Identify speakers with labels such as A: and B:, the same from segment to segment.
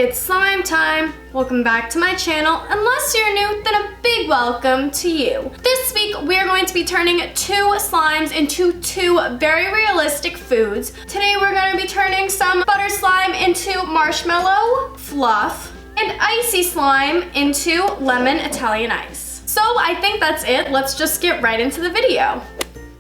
A: It's slime time! Welcome back to my channel. Unless you're new, then a big welcome to you. This week, we are going to be turning two slimes into two very realistic foods. Today, we're going to be turning some butter slime into marshmallow fluff and icy slime into lemon Italian ice. So I think that's it. Let's just get right into the video.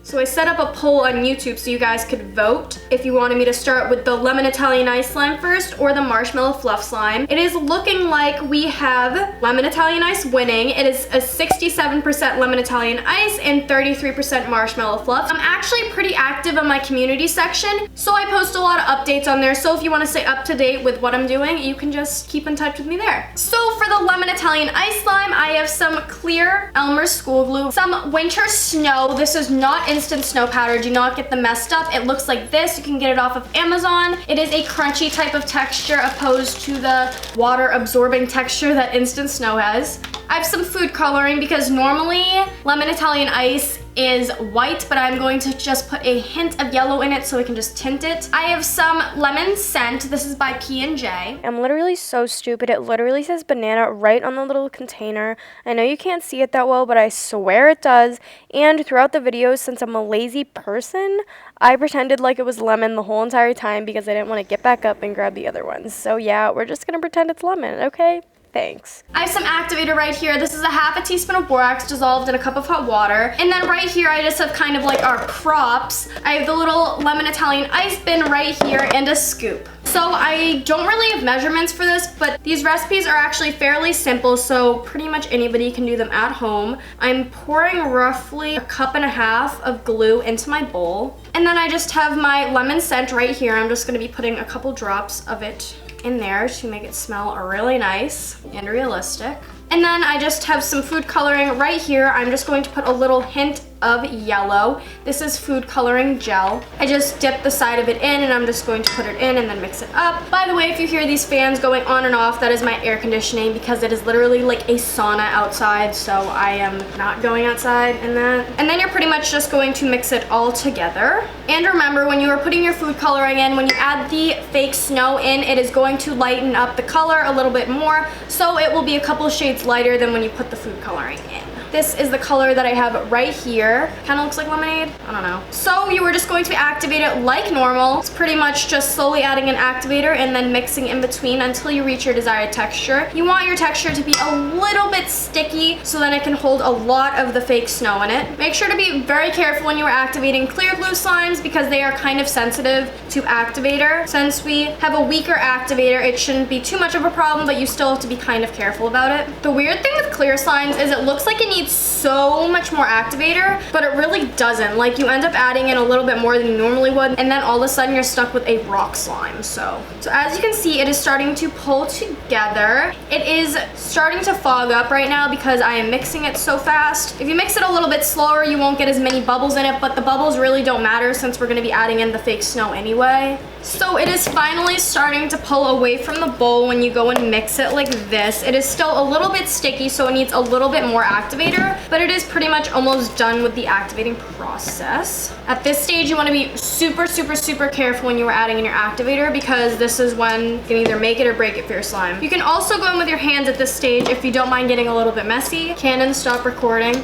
A: So I set up a poll on YouTube so you guys could vote if you wanted me to start with the lemon Italian ice slime first or the marshmallow fluff slime. It is looking like we have lemon Italian ice winning. It is a 67% lemon Italian ice and 33% marshmallow fluff. I'm actually pretty active on my community section, so I post a lot of updates on there. So if you want to stay up to date with what I'm doing, you can just keep in touch with me there. So for the lemon Italian ice slime, I have some clear Elmer's school glue, some winter snow. This is not instant snow powder. Do not get them messed up. It looks like this. You can get it off of Amazon. It is a crunchy type of texture opposed to the water absorbing texture that instant snow has. I have some food coloring because normally lemon Italian ice is white, but I'm going to just put a hint of yellow in it so we can just tint it. I have some lemon scent. This is by P&J.
B: I'm literally so stupid. It literally says banana right on the little container. I know you can't see it that well, but I swear it does. And throughout the videos, since I'm a lazy person, I pretended like it was lemon the whole entire time because I didn't want to get back up and grab the other ones. So yeah, we're just gonna pretend it's lemon, okay? Thanks.
A: I have some activator right here. This is a half a teaspoon of borax dissolved in a cup of hot water. And then right here, I just have kind of like our props. I have the little lemon Italian ice bin right here and a scoop. So I don't really have measurements for this, but these recipes are actually fairly simple, so pretty much anybody can do them at home. I'm pouring roughly a cup and a half of glue into my bowl. And then I just have my lemon scent right here. I'm just gonna be putting a couple drops of it in there to make it smell really nice and realistic. And then I just have some food coloring right here. I'm just going to put a little hint of yellow. This is food coloring gel. I just dip the side of it in and I'm just going to put it in and then mix it up. By the way, if you hear these fans going on and off, that is my air conditioning because it is literally like a sauna outside, so I am not going outside in that. And then you're pretty much just going to mix it all together. And remember, when you are putting your food coloring in, when you add the fake snow in, it is going to lighten up the color a little bit more, so it will be a couple shades lighter than when you put the food coloring in. This is the color that I have right here. Kind of looks like lemonade. I don't know. So you are just going to activate it like normal. It's pretty much just slowly adding an activator and then mixing in between until you reach your desired texture. You want your texture to be a little bit sticky so that it can hold a lot of the fake snow in it. Make sure to be very careful when you are activating clear glue slimes because they are kind of sensitive to activator. Since we have a weaker activator, it shouldn't be too much of a problem, but you still have to be kind of careful about it. The weird thing with clear slimes is it looks like it needs so much more activator, but it really doesn't. Like, you end up adding in a little bit more than you normally would, and then all of a sudden you're stuck with a rock slime. So as you can see, it is starting to pull together. It is starting to fog up right now because I am mixing it so fast. If you mix it a little bit slower, you won't get as many bubbles in it, but the bubbles really don't matter since we're gonna be adding in the fake snow anyway. So it is finally starting to pull away from the bowl when you go and mix it like this. It is still a little bit sticky, so it needs a little bit more activator, but it is pretty much almost done with the activating process. At this stage, you want to be super, super, super careful when you are adding in your activator because this is when you can either make it or break it for your slime. You can also go in with your hands at this stage if you don't mind getting a little bit messy. Canon, stop recording.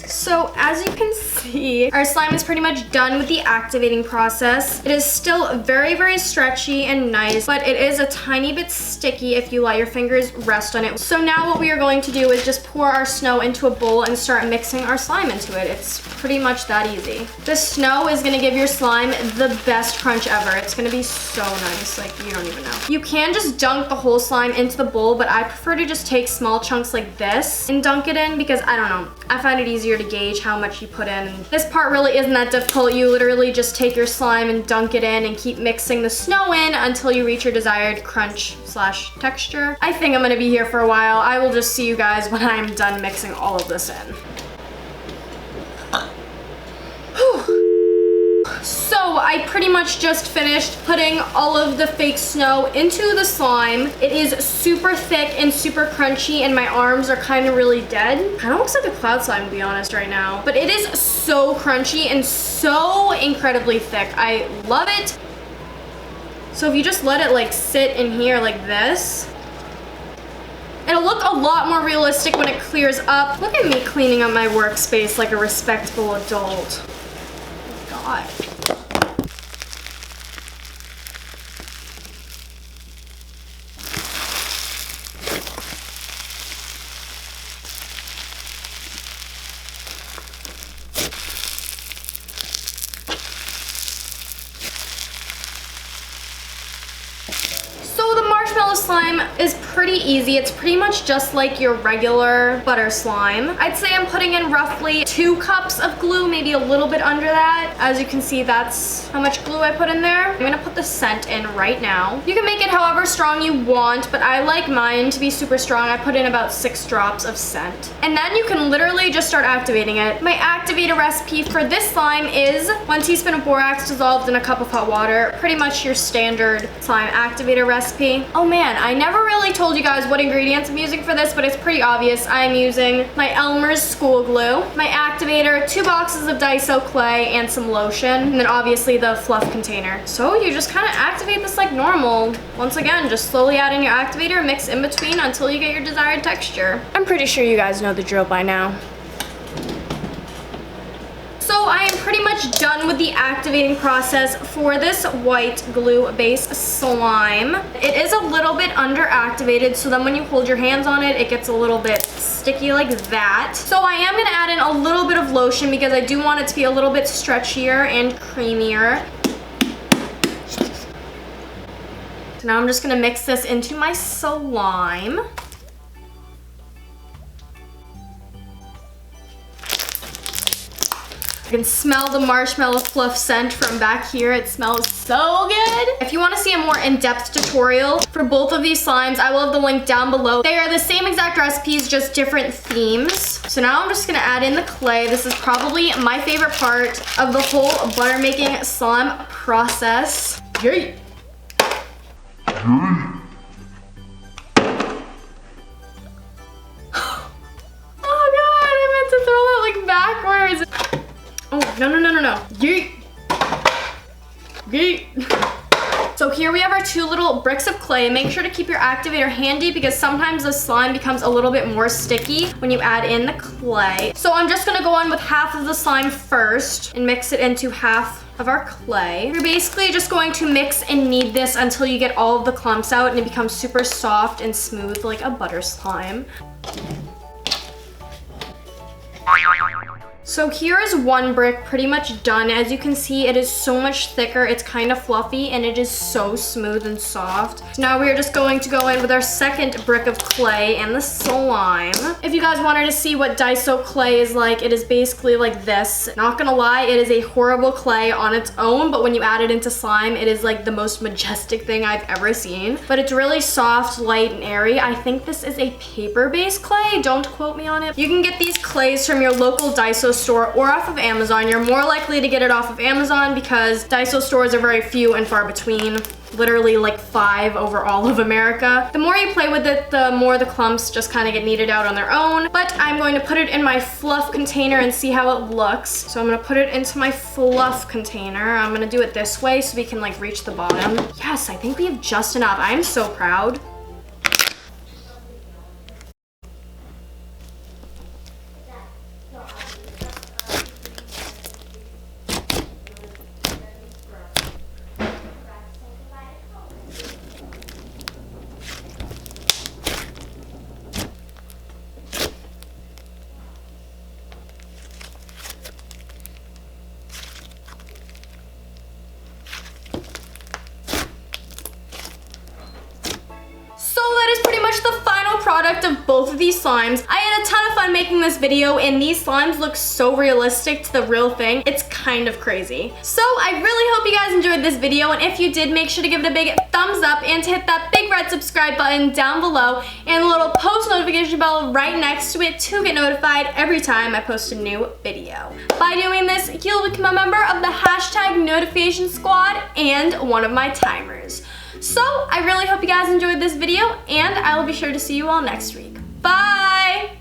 A: So as you can see, our slime is pretty much done with the activating process. It is still very, very stretchy and nice, but it is a tiny bit sticky if you let your fingers rest on it. So now what we are going to do is just pour our snow into a bowl and start mixing our slime into it. It's pretty much that easy. The snow is gonna give your slime the best crunch ever. It's gonna be so nice, like you don't even know. You can just dunk the whole slime into the bowl, but I prefer to just take small chunks like this and dunk it in because I don't know, I find it easier to gauge how much you put in. This part really isn't that difficult. You literally just take your slime and dunk it in and keep mixing the snow in until you reach your desired crunch slash texture. I think I'm gonna be here for a while. I will just see you guys when I'm done mixing all of this in. So I pretty much just finished putting all of the fake snow into the slime. It is super thick and super crunchy, and my arms are kind of really dead. Kind of looks like a cloud slime, to be honest, right now. But it is so crunchy and so incredibly thick. I love it. So if you just let it like sit in here like this, it'll look a lot more realistic when it clears up. Look at me cleaning up my workspace like a respectable adult. Oh God. Marshmallow slime is pretty easy. It's pretty much just like your regular butter slime. I'd say I'm putting in roughly 2 cups of glue, maybe a little bit under that. As you can see, that's how much glue I put in there. I'm gonna put the scent in right now. You can make it however strong you want, but I like mine to be super strong. I put in about 6 drops of scent. And then you can literally just start activating it. My activator recipe for this slime is 1 teaspoon of borax dissolved in a cup of hot water. Pretty much your standard slime activator recipe. Oh man, I never really told you guys what ingredients I'm using for this, but it's pretty obvious. I'm using my Elmer's school glue, my activator, 2 boxes of Daiso clay, and some lotion, and then obviously the fluff container. So you just kind of activate this like normal. Once again, just slowly add in your activator, mix in between until you get your desired texture. I'm pretty sure you guys know the drill by now. So I am pretty much done with the activating process for this white glue base slime. It is a little bit under activated, so then when you hold your hands on it, it gets a little bit sticky like that. So I am gonna add in a little bit of lotion because I do want it to be a little bit stretchier and creamier. So now I'm just gonna mix this into my slime. You can smell the Marshmallow Fluff scent from back here. It smells so good. If you want to see a more in-depth tutorial for both of these slimes, I will have the link down below. They are the same exact recipes, just different themes. So now I'm just gonna add in the clay. This is probably my favorite part of the whole butter making slime process. Yay! Oh God, I meant to throw that like backwards. Oh, no. Yeet. Yeet. So here we have our 2 little bricks of clay. Make sure to keep your activator handy because sometimes the slime becomes a little bit more sticky when you add in the clay. So I'm just gonna go on with half of the slime first and mix it into half of our clay. You're basically just going to mix and knead this until you get all of the clumps out and it becomes super soft and smooth like a butter slime. So here is 1 brick pretty much done. As you can see, it is so much thicker. It's kind of fluffy and it is so smooth and soft. So now we are just going to go in with our 2nd brick of clay and the slime. If you guys wanted to see what Daiso clay is like, it is basically like this. Not gonna lie, it is a horrible clay on its own, but when you add it into slime, it is like the most majestic thing I've ever seen. But it's really soft, light, and airy. I think this is a paper-based clay. Don't quote me on it. You can get these clays from your local Daiso store or off of Amazon. You're more likely to get it off of Amazon because Daiso stores are very few and far between. Literally like 5 over all of America. The more you play with it, the more the clumps just kind of get kneaded out on their own. But I'm going to put it in my fluff container and see how it looks. So I'm gonna put it into my fluff container. I'm gonna do it this way so we can like reach the bottom. Yes, I think we have just enough. I am so proud. Product of both of these slimes. I had a ton of fun making this video and these slimes look so realistic to the real thing. It's kind kind of crazy. So I really hope you guys enjoyed this video, and if you did, make sure to give it a big thumbs up and to hit that big red subscribe button down below and the little post notification bell right next to it to get notified every time I post a new video. By doing this, you'll become a member of the hashtag notification squad and one of my timers. So I really hope you guys enjoyed this video, and I will be sure to see you all next week. Bye!